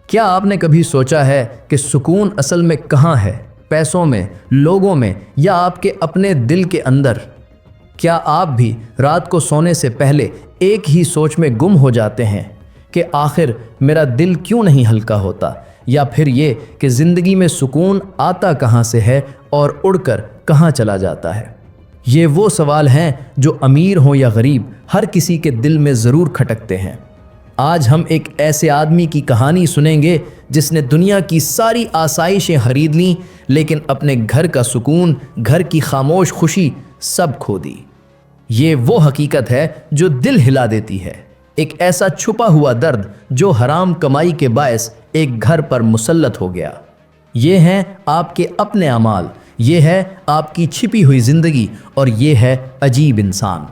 کیا آپ نے کبھی سوچا ہے کہ سکون اصل میں کہاں ہے؟ پیسوں میں، لوگوں میں، یا آپ کے اپنے دل کے اندر؟ کیا آپ بھی رات کو سونے سے پہلے ایک ہی سوچ میں گم ہو جاتے ہیں کہ آخر میرا دل کیوں نہیں ہلکا ہوتا؟ یا پھر یہ کہ زندگی میں سکون آتا کہاں سے ہے اور اڑ کر کہاں چلا جاتا ہے؟ یہ وہ سوال ہیں جو امیر ہوں یا غریب، ہر کسی کے دل میں ضرور کھٹکتے ہیں۔ آج ہم ایک ایسے آدمی کی کہانی سنیں گے جس نے دنیا کی ساری آسائشیں خرید لیں، لیکن اپنے گھر کا سکون، گھر کی خاموش خوشی سب کھو دی۔ یہ وہ حقیقت ہے جو دل ہلا دیتی ہے، ایک ایسا چھپا ہوا درد جو حرام کمائی کے باعث ایک گھر پر مسلط ہو گیا۔ یہ ہیں آپ کے اپنے اعمال، یہ ہے آپ کی چھپی ہوئی زندگی، اور یہ ہے عجیب انسان۔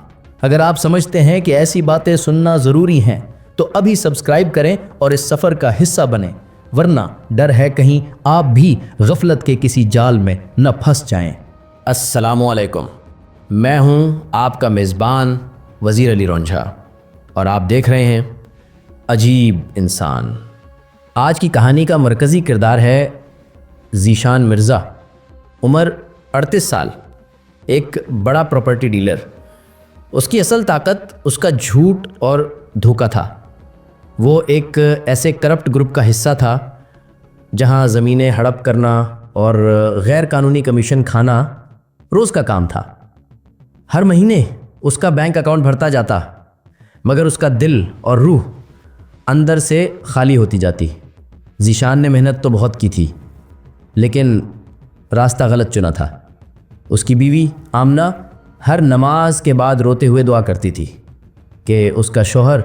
اگر آپ سمجھتے ہیں کہ ایسی باتیں سننا ضروری ہیں تو ابھی سبسکرائب کریں اور اس سفر کا حصہ بنیں، ورنہ ڈر ہے کہیں آپ بھی غفلت کے کسی جال میں نہ پھنس جائیں۔ السلام علیکم، میں ہوں آپ کا میزبان وزیر علی رونجھا، اور آپ دیکھ رہے ہیں عجیب انسان۔ آج کی کہانی کا مرکزی کردار ہے ذیشان مرزا، عمر 38 سال، ایک بڑا پراپرٹی ڈیلر۔ اس کی اصل طاقت اس کا جھوٹ اور دھوکہ تھا۔ وہ ایک ایسے کرپٹ گروپ کا حصہ تھا جہاں زمینیں ہڑپ کرنا اور غیر قانونی کمیشن کھانا روز کا کام تھا۔ ہر مہینے اس کا بینک اکاؤنٹ بھرتا جاتا، مگر اس کا دل اور روح اندر سے خالی ہوتی جاتی۔ ذیشان نے محنت تو بہت کی تھی، لیکن راستہ غلط چنا تھا۔ اس کی بیوی آمنہ ہر نماز کے بعد روتے ہوئے دعا کرتی تھی کہ اس کا شوہر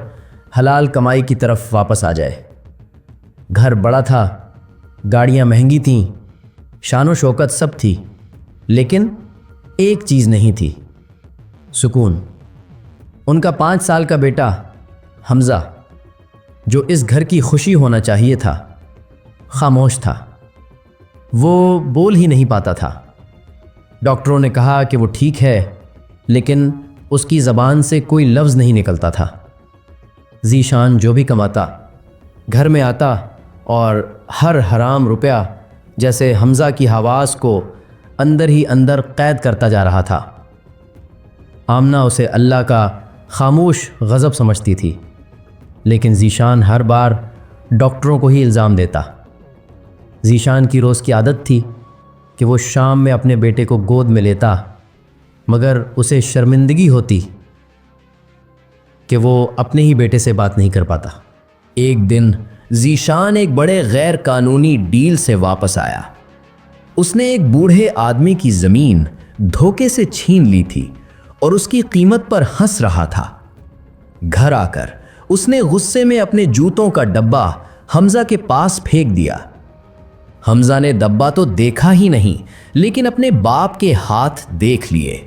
حلال کمائی کی طرف واپس آ جائے۔ گھر بڑا تھا، گاڑیاں مہنگی تھیں، شان و شوکت سب تھی، لیکن ایک چیز نہیں تھی، سکون۔ ان کا 5 سال کا بیٹا حمزہ، جو اس گھر کی خوشی ہونا چاہیے تھا، خاموش تھا۔ وہ بول ہی نہیں پاتا تھا۔ ڈاکٹروں نے کہا کہ وہ ٹھیک ہے، لیکن اس کی زبان سے کوئی لفظ نہیں نکلتا تھا۔ ذیشان جو بھی کماتا گھر میں آتا، اور ہر حرام روپیہ جیسے حمزہ کی حواس کو اندر ہی اندر قید کرتا جا رہا تھا۔ آمنہ اسے اللہ کا خاموش غضب سمجھتی تھی، لیکن ذیشان ہر بار ڈاکٹروں کو ہی الزام دیتا۔ ذیشان کی روز کی عادت تھی کہ وہ شام میں اپنے بیٹے کو گود میں لیتا، مگر اسے شرمندگی ہوتی کہ وہ اپنے ہی بیٹے سے بات نہیں کر پاتا۔ ایک دن ذیشان ایک بڑے غیر قانونی ڈیل سے واپس آیا۔ اس نے ایک بوڑھے آدمی کی زمین دھوکے سے چھین لی تھی اور اس کی قیمت پر ہنس رہا تھا۔ گھر آ کر اس نے غصے میں اپنے جوتوں کا ڈبہ حمزہ کے پاس پھینک دیا۔ حمزہ نے ڈبہ تو دیکھا ہی نہیں، لیکن اپنے باپ کے ہاتھ دیکھ لیے۔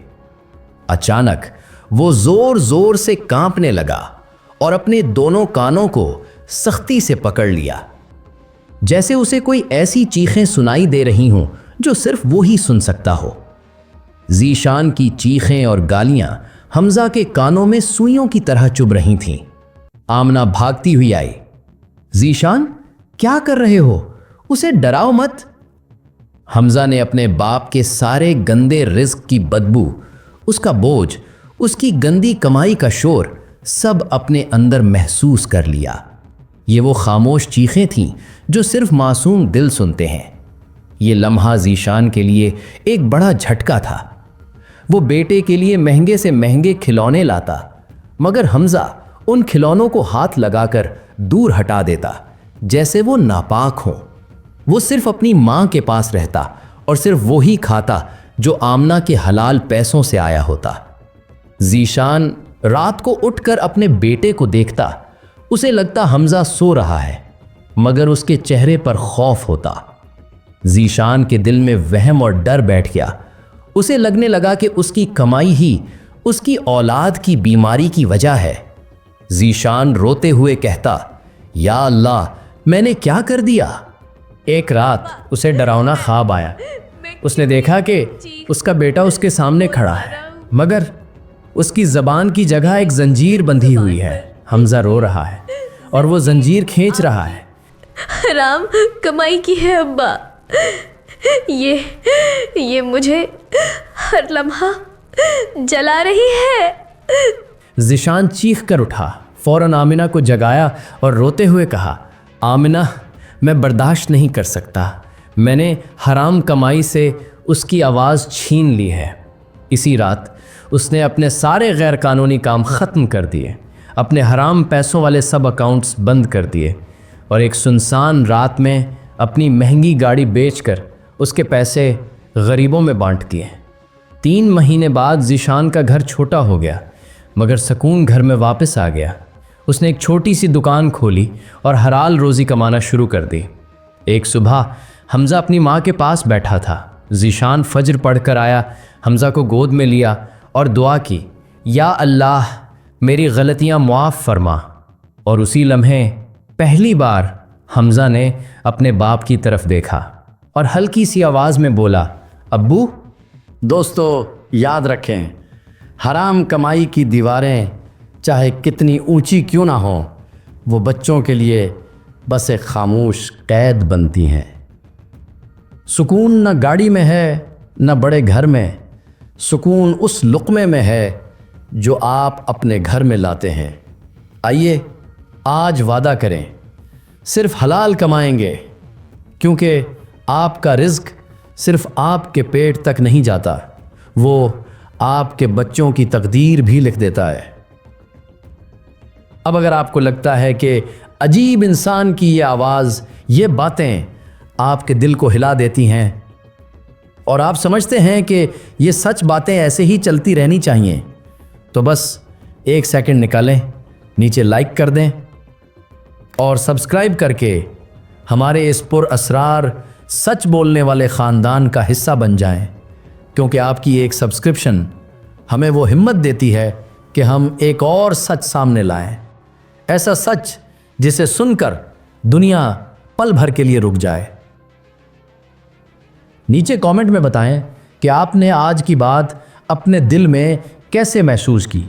اچانک وہ زور زور سے کانپنے لگا اور اپنے دونوں کانوں کو سختی سے پکڑ لیا، جیسے اسے کوئی ایسی چیخیں سنائی دے رہی ہوں جو صرف وہی سن سکتا ہو۔ ذیشان کی چیخیں اور گالیاں حمزہ کے کانوں میں سوئیوں کی طرح چبھ رہی تھیں۔ آمنہ بھاگتی ہوئی آئی۔ ذیشان، کیا کر رہے ہو؟ اسے ڈراؤ مت۔ حمزہ نے اپنے باپ کے سارے گندے رزق کی بدبو، اس کا بوجھ، اس کی گندی کمائی کا شور سب اپنے اندر محسوس کر لیا۔ یہ وہ خاموش چیخیں تھیں جو صرف معصوم دل سنتے ہیں۔ یہ لمحہ ذیشان کے لیے ایک بڑا جھٹکا تھا۔ وہ بیٹے کے لیے مہنگے سے مہنگے کھلونے لاتا، مگر حمزہ ان کھلونوں کو ہاتھ لگا کر دور ہٹا دیتا جیسے وہ ناپاک ہوں۔ وہ صرف اپنی ماں کے پاس رہتا اور صرف وہی کھاتا جو آمنہ کے حلال پیسوں سے آیا ہوتا۔ ذیشان رات کو اٹھ کر اپنے بیٹے کو دیکھتا، اسے لگتا حمزہ سو رہا ہے، مگر اس کے چہرے پر خوف ہوتا۔ ذیشان کے دل میں وہم اور ڈر بیٹھ گیا۔ اسے لگنے لگا کہ اس کی کمائی ہی اس کی اولاد کی بیماری کی وجہ ہے۔ ذیشان روتے ہوئے کہتا، یا اللہ، میں نے کیا کر دیا؟ ایک رات اسے ڈراؤنا خواب آیا۔ اس نے دیکھا کہ اس کا بیٹا اس کے سامنے کھڑا ہے، مگر اس کی زبان کی جگہ ایک زنجیر بندھی ہوئی ہے۔ حمزہ رو رہا ہے اور وہ زنجیر کھینچ رہا ہے۔ حرام کمائی کی ہے ابا، یہ مجھے ہر لمحہ جلا رہی ہے۔ ذیشان چیخ کر اٹھا، فوراً آمنہ کو جگایا اور روتے ہوئے کہا، آمنہ میں برداشت نہیں کر سکتا، میں نے حرام کمائی سے اس کی آواز چھین لی ہے۔ اسی رات اس نے اپنے سارے غیر قانونی کام ختم کر دیے، اپنے حرام پیسوں والے سب اکاؤنٹس بند کر دیے، اور ایک سنسان رات میں اپنی مہنگی گاڑی بیچ کر اس کے پیسے غریبوں میں بانٹ دیے۔ 3 مہینے بعد ذیشان کا گھر چھوٹا ہو گیا، مگر سکون گھر میں واپس آ گیا۔ اس نے ایک چھوٹی سی دکان کھولی اور حلال روزی کمانا شروع کر دی۔ ایک صبح حمزہ اپنی ماں کے پاس بیٹھا تھا۔ ذیشان فجر پڑھ کر آیا، حمزہ کو گود میں لیا اور دعا کی، یا اللہ میری غلطیاں معاف فرما۔ اور اسی لمحے پہلی بار حمزہ نے اپنے باپ کی طرف دیکھا اور ہلکی سی آواز میں بولا، ابو۔ دوستو یاد رکھیں، حرام کمائی کی دیواریں چاہے کتنی اونچی کیوں نہ ہوں، وہ بچوں کے لیے بس ایک خاموش قید بنتی ہیں۔ سکون نہ گاڑی میں ہے نہ بڑے گھر میں، سکون اس لقمے میں ہے جو آپ اپنے گھر میں لاتے ہیں۔ آئیے آج وعدہ کریں، صرف حلال کمائیں گے، کیونکہ آپ کا رزق صرف آپ کے پیٹ تک نہیں جاتا، وہ آپ کے بچوں کی تقدیر بھی لکھ دیتا ہے۔ اب اگر آپ کو لگتا ہے کہ عجیب انسان کی یہ آواز، یہ باتیں آپ کے دل کو ہلا دیتی ہیں، اور آپ سمجھتے ہیں کہ یہ سچ باتیں ایسے ہی چلتی رہنی چاہیے، تو بس 1 سیکنڈ نکالیں، نیچے لائک کر دیں اور سبسکرائب کر کے ہمارے اس پر اسرار سچ بولنے والے خاندان کا حصہ بن جائیں، کیونکہ آپ کی ایک سبسکرپشن ہمیں وہ ہمت دیتی ہے کہ ہم ایک اور سچ سامنے لائیں، ایسا سچ جسے سن کر دنیا پل بھر کے لیے رک جائے۔ نیچے کامنٹ میں بتائیں کہ آپ نے آج کی بات اپنے دل میں کیسے محسوس کی۔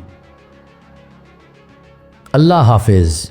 اللہ حافظ۔